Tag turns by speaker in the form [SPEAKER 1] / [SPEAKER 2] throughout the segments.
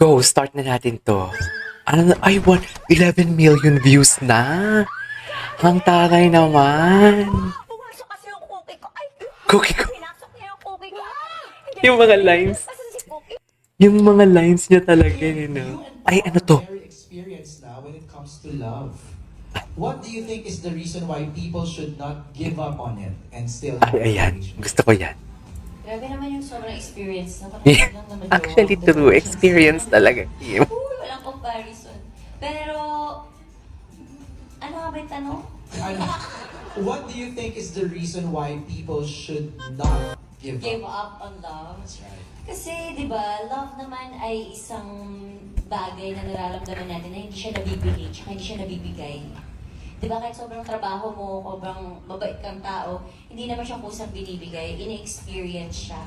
[SPEAKER 1] Go, start na natin to. Ano, ay, 11 million views na. Ang taray naman.
[SPEAKER 2] Pumasok kasi yung cookie ko. Ay,
[SPEAKER 1] Cookie ko.
[SPEAKER 2] pinasok niya yung cookie ko.
[SPEAKER 1] Yung mga lines.
[SPEAKER 2] Asan si cookie?
[SPEAKER 1] Yung mga lines niya talaga, you know. Ay, ano to?
[SPEAKER 3] Very experienced now when it comes to love. What do you think is the reason why people should not give up on it and still have
[SPEAKER 1] Ay, ayan.
[SPEAKER 3] a relationship?
[SPEAKER 1] Gusto ko yan.
[SPEAKER 4] Grabe naman yung sobrang experience.
[SPEAKER 1] Yeah. Actually, true. Experience talaga, Kim.
[SPEAKER 4] Uy, walang comparison. Pero, ano nga ba yung tanong?
[SPEAKER 3] Ano, what do you think is the reason why people should not give
[SPEAKER 4] Give
[SPEAKER 3] up?
[SPEAKER 4] up on love.
[SPEAKER 3] That's right.
[SPEAKER 4] Kasi, di ba, love naman ay isang bagay na nararamdaman natin na hindi siya nabibigay, tsaka hindi siya nabibigay. Di ba, kahit sobrang trabaho mo, sobrang mabait kang tao, hindi naman siya kusang binibigay, ini-experience siya.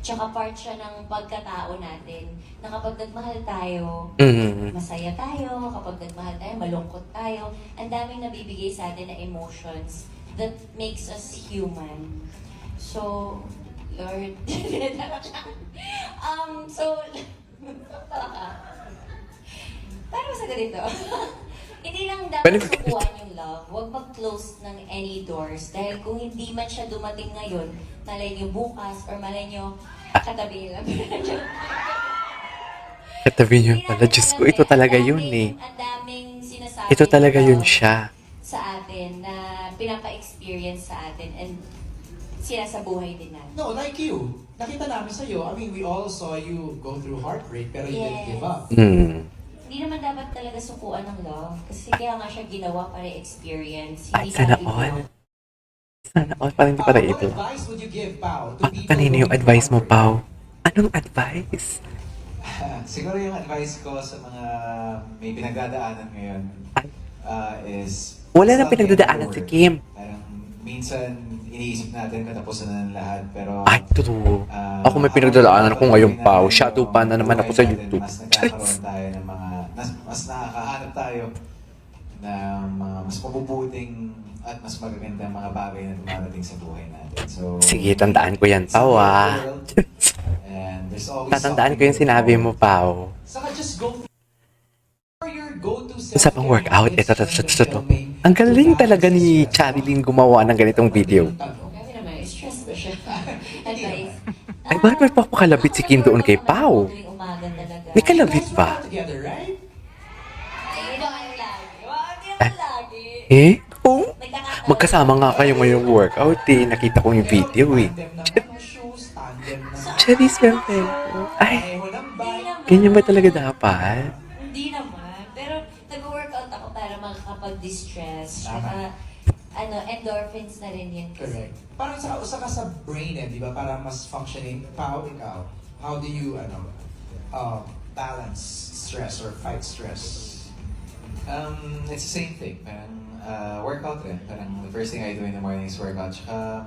[SPEAKER 4] Tsaka part siya ng pagkatao natin, na kapag nagmahal tayo,
[SPEAKER 1] Mm.
[SPEAKER 4] masaya tayo, kapag nagmahal tayo, malungkot tayo, ang daming nabibigay sa atin na emotions that makes us human. So, Lord, so, paano ba sa ganito? Hindi lang dapat sukuan yung love. Huwag mag-close ng any doors. Dahil kung hindi man siya dumating ngayon, malay niyo bukas, or malay niyo katabi lang.
[SPEAKER 1] Katabi niyo pala. Diyos ko, ito talaga yun eh.
[SPEAKER 4] Ang daming sinasabi
[SPEAKER 1] Ito talaga yun
[SPEAKER 4] ng
[SPEAKER 1] siya.
[SPEAKER 4] sa atin na pinapa-experience sa atin and sinasabuhay din natin.
[SPEAKER 3] No, like you. Nakita namin sa'yo. I mean, we all saw you go through heartbreak pero you didn't
[SPEAKER 4] Yes.
[SPEAKER 3] give up.
[SPEAKER 1] Mm.
[SPEAKER 4] Hindi naman dapat talaga sukuan ng love kasi kaya nga siya ginawa para experience.
[SPEAKER 1] Ay,
[SPEAKER 4] Hindi
[SPEAKER 1] sana
[SPEAKER 4] para
[SPEAKER 1] all.
[SPEAKER 4] i-block.
[SPEAKER 1] Sana all. Parang hindi para
[SPEAKER 3] What
[SPEAKER 1] ito.
[SPEAKER 3] advice would you give, Pao, to people
[SPEAKER 1] Kanina yung
[SPEAKER 3] going
[SPEAKER 1] advice mo,
[SPEAKER 3] through
[SPEAKER 1] Pao. Anong advice?
[SPEAKER 5] Siguro yung advice ko sa mga may pinagdadaanan ngayon is...
[SPEAKER 1] Wala nang
[SPEAKER 5] stop getting
[SPEAKER 1] pinagdadaanan si
[SPEAKER 5] bored.
[SPEAKER 1] Kim.
[SPEAKER 5] Parang minsan iniisip natin katapusan na ng lahat pero...
[SPEAKER 1] Ay, true. Ako may pinagdadaanan ko ngayon, Pao. Shadow pa na naman ako sa YouTube.
[SPEAKER 5] Mas nagkakaroon tayo ng mga... Mas nakakahanap tayo ng mga mas mabubuting at mas magagandang mga bagay na dumarating sa buhay natin. So,
[SPEAKER 1] Sige, tandaan ko yan, Pao, ah.
[SPEAKER 5] And there's always
[SPEAKER 1] Tatandaan ko yung sinabi mo, Pao.
[SPEAKER 3] Saka just go for your go-to
[SPEAKER 1] Sa pang workout, ito.
[SPEAKER 3] filming.
[SPEAKER 1] Ang galing talaga ni Charilyn gumawa ng ganitong video.
[SPEAKER 4] Grabe naman, stress na siya. Advice.
[SPEAKER 1] Ay, bakit may papakalabit si Kim doon kay Pao?
[SPEAKER 4] Tuwing umaga talaga.
[SPEAKER 1] May kalabit
[SPEAKER 3] Guys,
[SPEAKER 1] ba?
[SPEAKER 3] work out together, right?
[SPEAKER 4] Ay, hindi naman lagi. Wow, hindi naman lagi.
[SPEAKER 1] Eh? Oo.
[SPEAKER 4] Nagkakataon.
[SPEAKER 1] Magkasama nga kayo ngayong workout eh. Nakita ko yung video eh.
[SPEAKER 3] Tandem ng mga shoes, tandem ng...
[SPEAKER 1] Charis, swerte. Ay,
[SPEAKER 3] Pareho ng bike.
[SPEAKER 1] ganyan ba talaga dapat?
[SPEAKER 4] Hindi naman. Pero nag-workout ako para makakapag-distress.
[SPEAKER 3] Tama.
[SPEAKER 4] Saka, endorphins na rin yun.
[SPEAKER 3] Correct. Parang sa ka sa brain eh, di ba? Para mas functioning. Ikaw, how do you, balance stress or fight stress?
[SPEAKER 5] It's the same thing. Parang workout rin. Parang the first thing I do in the morning is workout. Tsaka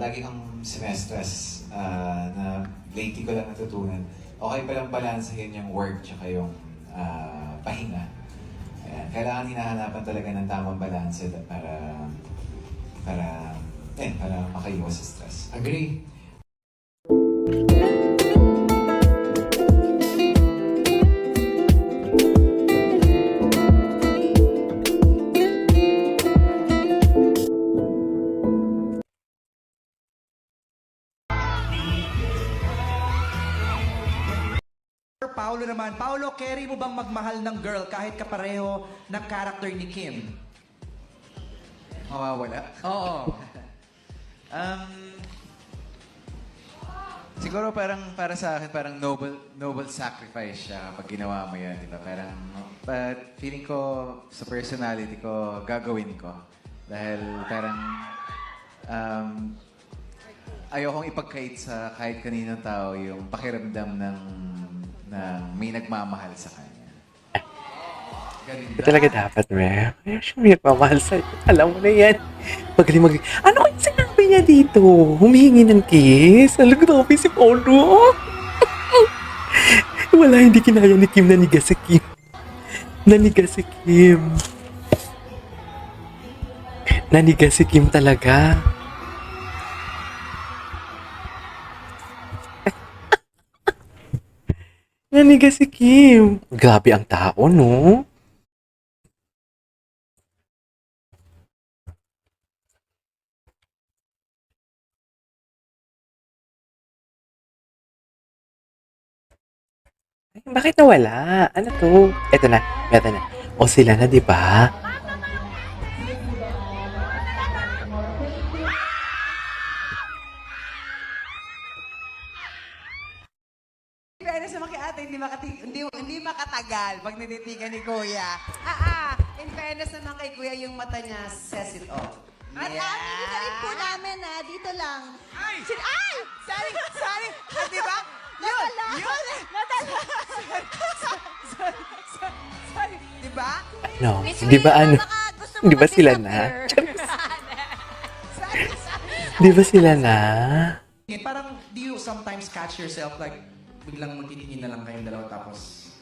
[SPEAKER 5] lagi kang sinestress na lately ko lang natutunan. Okay palang balansahin yung work tsaka yung pahinga. Ayan. Kailangan hinahanapan talaga ng tamang balance para makaiwas sa stress.
[SPEAKER 3] Agree.
[SPEAKER 6] Paolo naman. Paolo, carry mo bang magmahal ng girl kahit kapareho ng character ni Kim?
[SPEAKER 5] Mawawala?
[SPEAKER 6] Oo.
[SPEAKER 5] Siguro para sa akin, parang noble sacrifice siya kapag ginawa mo yan, di ba? But feeling ko, sa personality ko, gagawin ko. Dahil parang, ayokong ipagkait sa kahit kaninong tao yung pakiramdam ng may nagmamahal sa kanya.
[SPEAKER 1] Ito talaga dapat, me. Ay, siya may nagmamahal sa'yo. Alam mo na yan. Magaling. Ano kaya sinabi niya dito? Humihingi ng kiss? Alam, grabe si Paulo. Wala, hindi kinaya ni Kim. Naniga si Kim. Naniga si Kim talaga. Nanigas si Kim. Grabe ang tao, no? Ay, bakit nawala? Ano to? Eto na. Eto na. O sila na, di ba?
[SPEAKER 7] Fairness naman kay ate, hindi makatagal pag nititigan ni Kuya. In fairness naman kay Kuya, yung mata niya says it all.
[SPEAKER 2] At dito rin po namin dito lang. Ay!
[SPEAKER 7] Sorry! Di ba? Yun!
[SPEAKER 2] Nadala!
[SPEAKER 7] Sorry! Di ba?
[SPEAKER 1] No.
[SPEAKER 2] Miss
[SPEAKER 1] Di ba
[SPEAKER 2] Wilma,
[SPEAKER 1] ano?
[SPEAKER 2] baka gusto mo
[SPEAKER 1] Di ba sila na? Di ba sila na?
[SPEAKER 6] Parang, do you sometimes catch yourself like, biglang magtitingin na lang kayong dalawa tapos,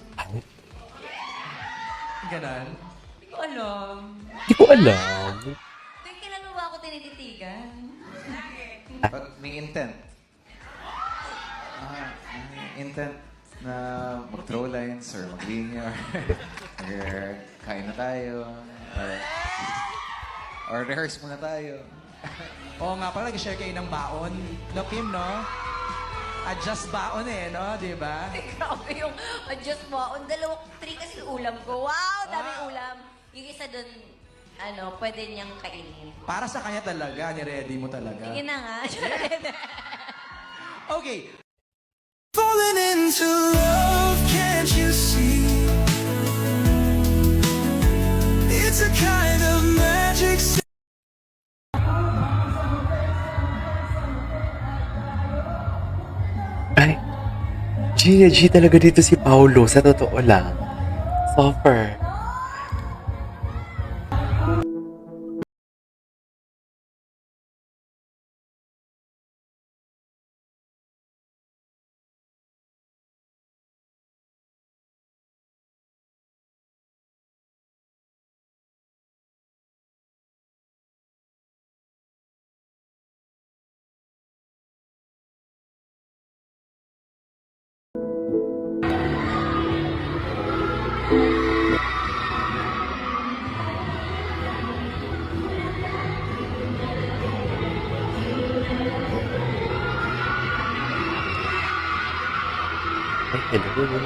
[SPEAKER 6] ganon?
[SPEAKER 4] Hindi ko alam.
[SPEAKER 1] Di ko alam.
[SPEAKER 4] Tuwing kailan mo ba ako tinititigan?
[SPEAKER 5] But may intent. May intent na mag-throw lines or mag-linear. or kain na tayo. Or rehearse muna tayo.
[SPEAKER 6] Oo nga pala, nag-share kayo ng baon. No, Kim, no? Adjust baon no? Di ba?
[SPEAKER 4] Grabe yung adjust mo. Ang 3 kasi ulam ko. Wow, daming ulam. Yung isa dun, pwede niyang kainin.
[SPEAKER 6] Para sa kanya talaga, ni-ready mo talaga.
[SPEAKER 4] Sige na nga.
[SPEAKER 6] Okay,
[SPEAKER 8] Falling into love, can't you see? It's a kind of magic.
[SPEAKER 1] Ay, Gia G talaga dito si Paulo, sa totoo lang. Suffer. Ay, hello.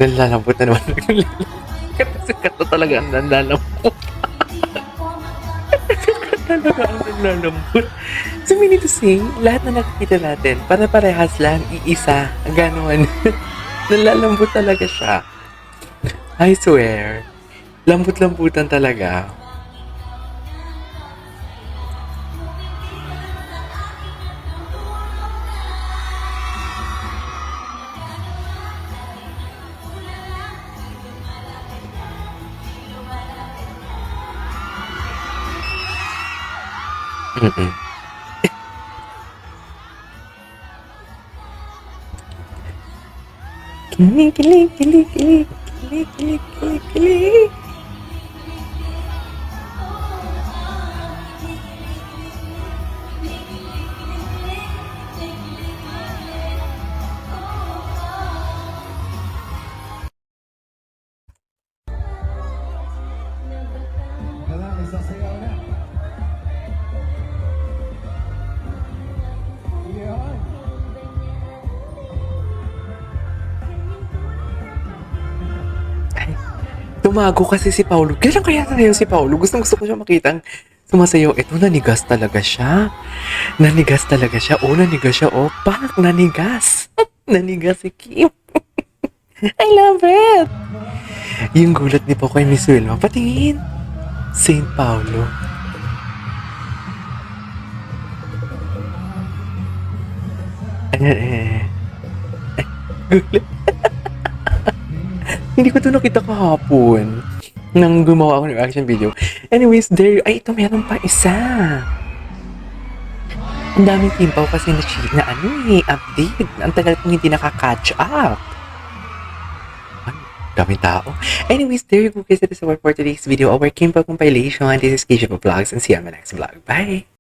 [SPEAKER 1] Nalalambot na naman. Sikat na talaga ang nalalambot. Sikat talaga ang nalalambot. So, we need to sing, lahat na nakikita natin, para-parehas lang, iisa, ganon. Nalalambot talaga siya. I swear. Lambot-lambutan talaga. Mm-mm. Kilig, kilig, kilig, kilig, kilig, kilig, kilig, kilig. Tumago kasi si Paulo. Kailan kaya sasayaw si Paulo? Gusto ko siya makitang sumasayaw. Ito, nanigas talaga siya. Nanigas talaga siya. Oh, nanigas siya. Oh, pak, nanigas. Nanigas si Kim. I love it. Yung gulat ni po kay Miss Wilma. Patingin. Saint Paulo. Gulat. Hindi ko ito nakita kahapon nang gumawa ako ng reaction video. Anyways, there, ay ito meron pa isa. Ang daming timpaw kasi na update. Ang tagal kong hindi nakaka-catch up. Ay, daming tao. Anyways, there you go guys. That is our for today's video. Our Kimpaw compilation. This is Keisha Vlogs and see you on my next vlog. Bye!